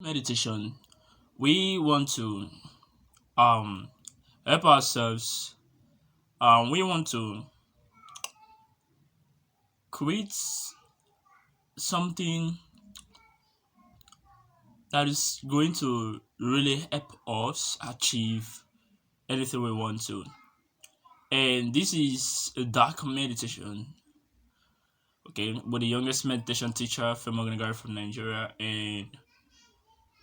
meditation, we want to um help ourselves. We want to create something that is going to really help us achieve anything we want to. And this is a dark meditation, okay, with the youngest meditation teacher from Oganagari from Nigeria, and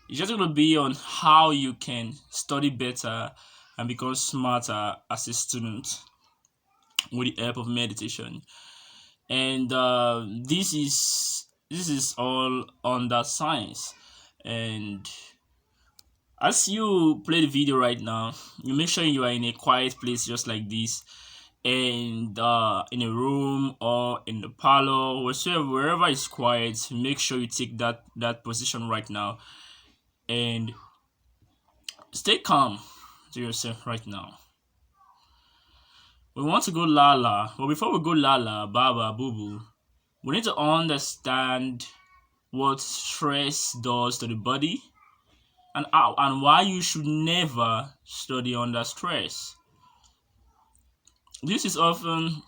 it's just going to be on how you can study better and become smarter as a student with the help of meditation. And this is all under science. And as you play the video right now, you make sure you are in a quiet place just like this, and in a room or in the parlor, wherever is quiet. Make sure you take that position right now and stay calm to yourself right now. We want to go lala, but before we go lala, baba, boo boo, we need to understand what stress does to the body and how and why you should never study under stress. This is often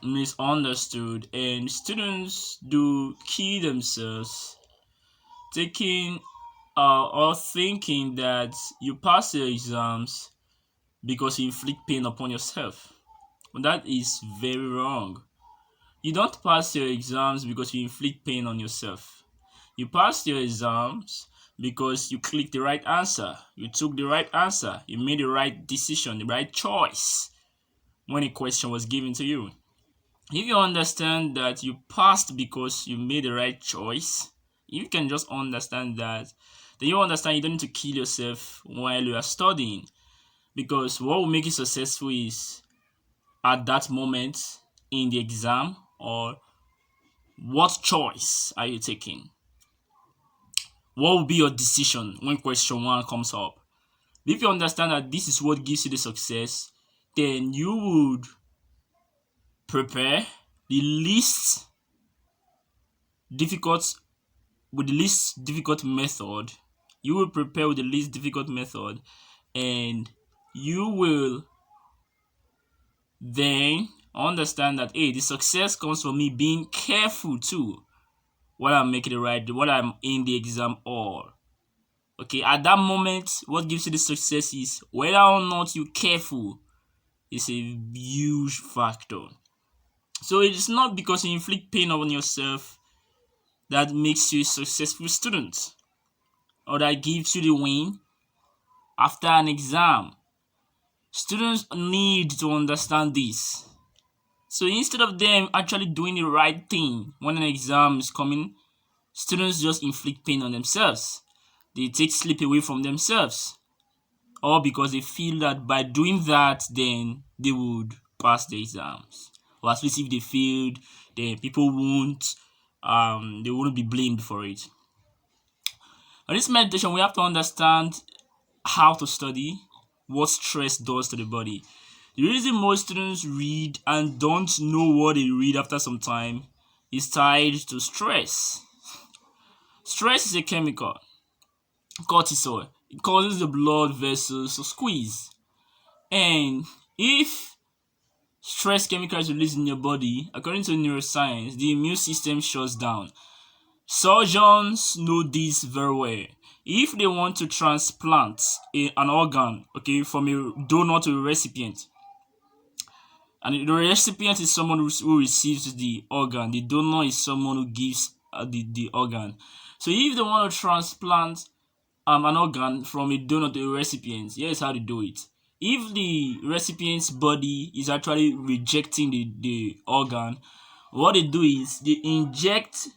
misunderstood, and students do kill themselves taking or thinking that you pass your exams because you inflict pain upon yourself. But that is very wrong. You don't pass your exams because you inflict pain on yourself. You passed your exams because you clicked the right answer, you took the right answer, you made the right decision, the right choice when a question was given to you. If you understand that you passed because you made the right choice, if you can just understand that, then you understand you don't need to kill yourself while you are studying. Because what will make you successful is at that moment in the exam, or what choice are you taking? What will be your decision when question one comes up? If you understand that this is what gives you the success, then you would prepare the least difficult with the least difficult method. You will prepare with the least difficult method, and you will then understand that, hey, the success comes from me being careful too while I'm making the right, while I'm in the exam hall. Okay, at that moment, what gives you the success is whether or not you're careful is a huge factor. So it's not because you inflict pain on yourself that makes you a successful student or that gives you the win after an exam. Students need to understand this. So instead of them actually doing the right thing when an exam is coming, students just inflict pain on themselves. They take sleep away from themselves. Or because they feel that by doing that, then they would pass the exams. Or at least if they failed, then people won't, they wouldn't be blamed for it. On this meditation, we have to understand how to study, what stress does to the body. The reason most students read and don't know what they read after some time is tied to stress. Stress is a chemical, cortisol. It causes the blood vessels to squeeze. And if stress chemical is released in your body, according to neuroscience, the immune system shuts down. Surgeons know this very well. If they want to transplant an organ, okay, from a donor to a recipient, and the recipient is someone who receives the organ, the donor is someone who gives the organ. So if they want to transplant an organ from a donor to a recipient, here's how they do it. If the recipient's body is actually rejecting the organ, what they do is they inject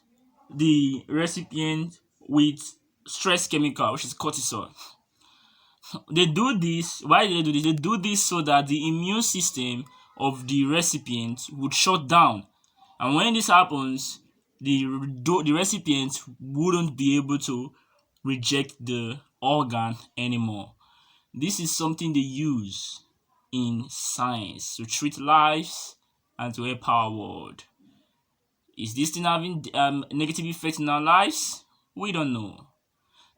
the recipient with stress chemical, which is cortisol. They do this. Why do they do this? They do this so that the immune system of the recipient would shut down. And when this happens, the recipient wouldn't be able to reject the organ anymore. This is something they use in science to treat lives and to help our world. Is this thing having negative effects in our lives? We don't know.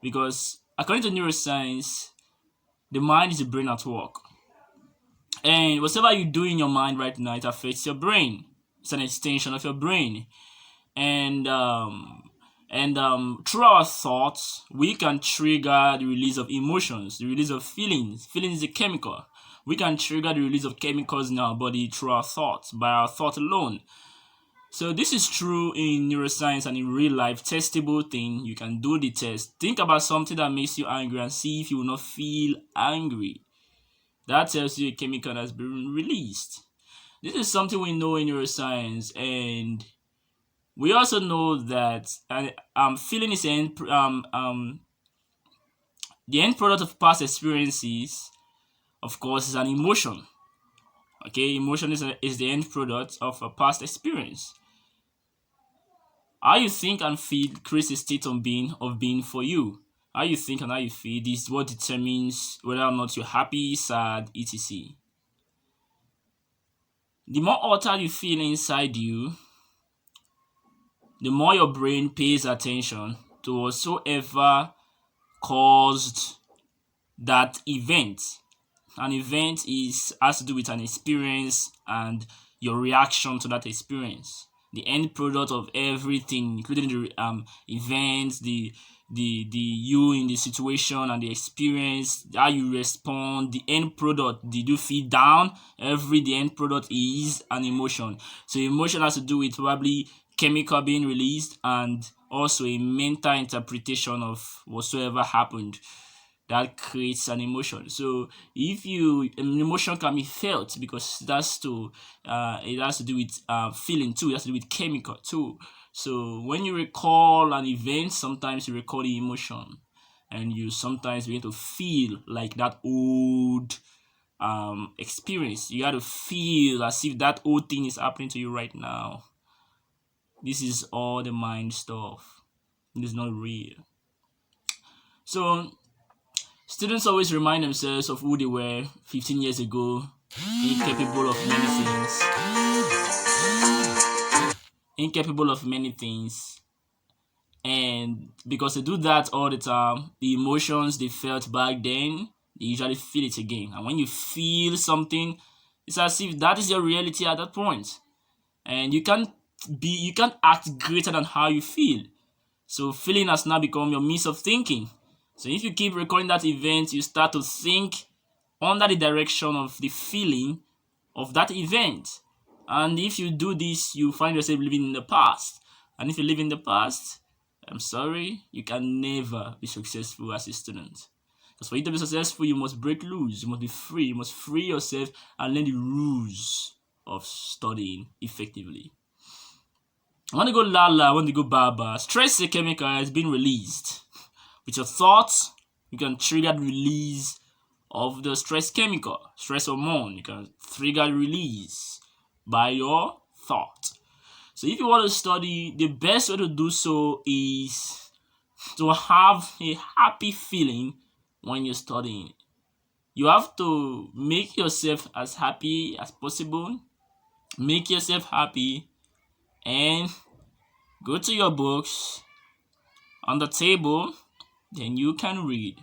because according to neuroscience, the mind is the brain at work. And whatever you do in your mind right now, it affects your brain. It's an extension of your brain. And through our thoughts, we can trigger the release of emotions, the release of feelings. Feelings is a chemical. We can trigger the release of chemicals in our body through our thoughts, by our thought alone. So this is true in neuroscience and in real life, testable thing. You can do the test. Think about something that makes you angry and see if you will not feel angry. That tells you a chemical has been released. This is something we know in neuroscience, and we also know that feeling is the end product of past experiences. Of course, is an emotion. Okay, emotion is the end product of a past experience. How you think and feel creates a state of being for you. How you think and how you feel is what determines whether or not you're happy, sad, etc. The more altered you feel inside you, the more your brain pays attention to whatsoever caused that event. An event has to do with an experience and your reaction to that experience. The end product of everything, including the events, the you in the situation and the experience, how you respond, the end product. Did you feel down? The end product is an emotion. So emotion has to do with probably chemical being released and also a mental interpretation of whatsoever happened that creates an emotion. So if an emotion can be felt because it has to do with feeling too. It has to do with chemical too. So when you recall an event, sometimes you recall the emotion, and you sometimes begin to feel like that old experience. You got to feel as if that old thing is happening to you right now. This is all the mind stuff. It is not real. So students always remind themselves of who they were 15 years ago, incapable of many things. And because they do that all the time, the emotions they felt back then, they usually feel it again. And when you feel something, it's as if that is your reality at that point. And you can't act greater than how you feel. So feeling has now become your means of thinking. So if you keep recalling that event, you start to think under the direction of the feeling of that event. And if you do this, you find yourself living in the past. And if you live in the past, I'm sorry, you can never be successful as a student. Because for you to be successful, you must break loose. You must be free. You must free yourself and learn the rules of studying effectively. I want to go lala, I want to go baba. Stress chemical has been released. With your thoughts, you can trigger the release of the stress chemical, stress hormone. You can trigger the release by your thought. So if you want to study, the best way to do so is to have a happy feeling when you're studying. You have to make yourself as happy as possible. Make yourself happy and go to your books on the table, then you can read.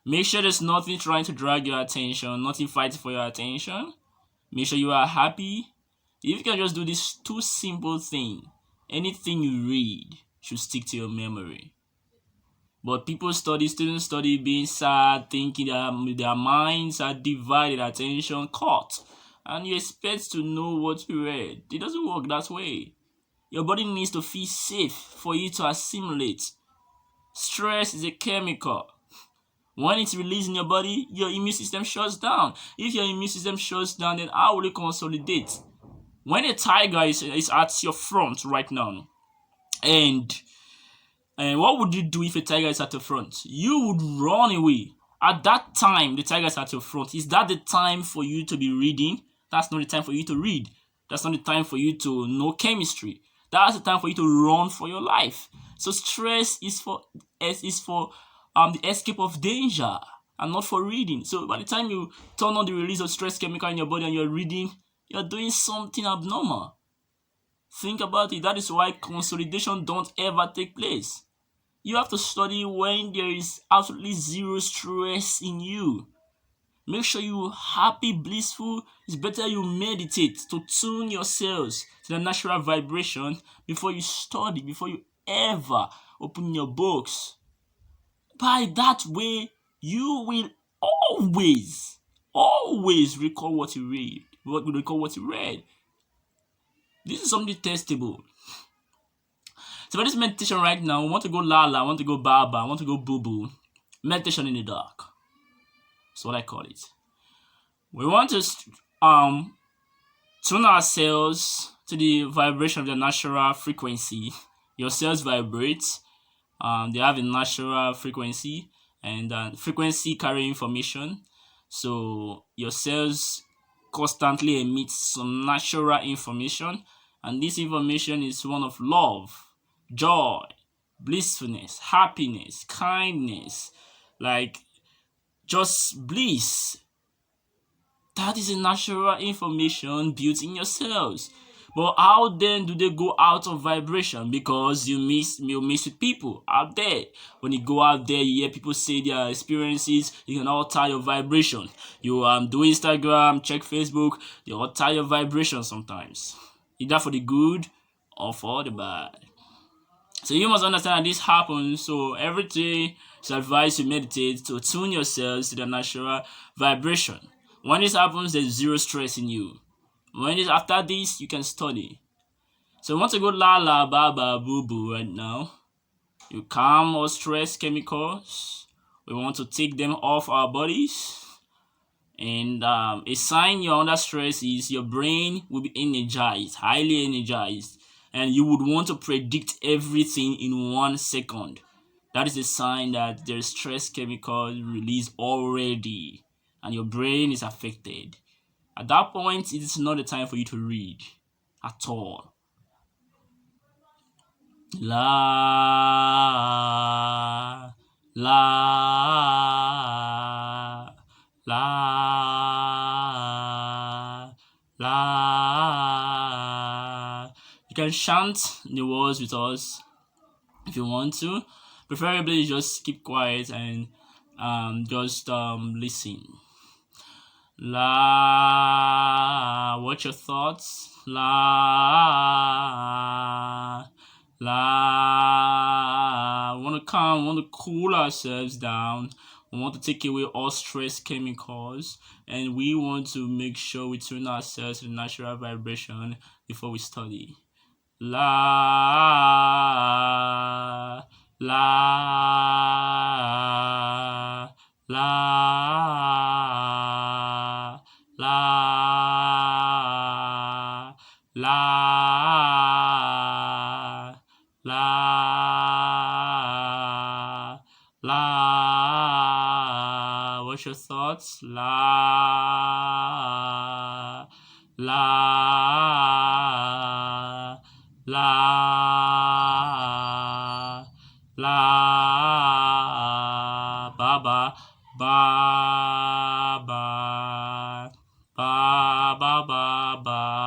Make sure there's nothing trying to drag your attention, nothing fighting for your attention. Make sure you are happy. If you can just do this two simple thing, anything you read should stick to your memory. But students study being sad, thinking that their minds are divided, attention caught. And you expect to know what you read. It doesn't work that way. Your body needs to feel safe for you to assimilate. Stress is a chemical. When it's released in your body, your immune system shuts down. If your immune system shuts down, then how will it consolidate? When a tiger is at your front right now, and what would you do if a tiger is at your front? You would run away. At that time, the tiger is at your front. Is that the time for you to be reading? That's not the time for you to read. That's not the time for you to know chemistry. That's the time for you to run for your life. So stress is for the escape of danger and not for reading. So by the time you turn on the release of stress chemical in your body and you're reading, you're doing something abnormal. Think about it. That is why consolidation don't ever take place. You have to study when there is absolutely zero stress in you. Make sure you happy, blissful. It's better you meditate to tune yourselves to the natural vibration before you study, before you ever open your books. By that way, you will always, always recall what you read. Recall what you read. This is something testable. So for this meditation right now, I want to go lala, I want to go baba, I want to go boo boo. Meditation in the dark. That's what I call it. We want to tune ourselves to the vibration of the natural frequency. Your cells vibrate. They have a natural frequency, and frequency carry information. So your cells constantly emit some natural information, and this information is one of love, joy, blissfulness, happiness, kindness, like just bliss. That is a natural information built in your cells. But how then do they go out of vibration? Because you mix with people out there. When you go out there, you hear people say their experiences, you can alter your vibration. You do Instagram, check Facebook, you alter your vibration sometimes. Either for the good or for the bad. So you must understand that this happens. So every day it's advised to meditate to tune yourselves to the natural vibration. When this happens, there's zero stress in you. When it's after this, you can study. So once you go la la ba ba boo boo right now, you calm all stress chemicals. We want to take them off our bodies. And a sign you're under stress is your brain will be energized, highly energized, and you would want to predict everything in 1 second. That is a sign that there's stress chemicals released already, and your brain is affected. At that point, it is not the time for you to read at all. La la la la. You can chant the words with us if you want to. Preferably, just keep quiet and just listen. La, watch your thoughts. La, la. We want to calm, we want to cool ourselves down. We want to take away all stress chemicals, and we want to make sure we tune ourselves to the natural vibration before we study. La, la, la, la, la, la, la. What's your thoughts? La, la, la, la, ba ba ba.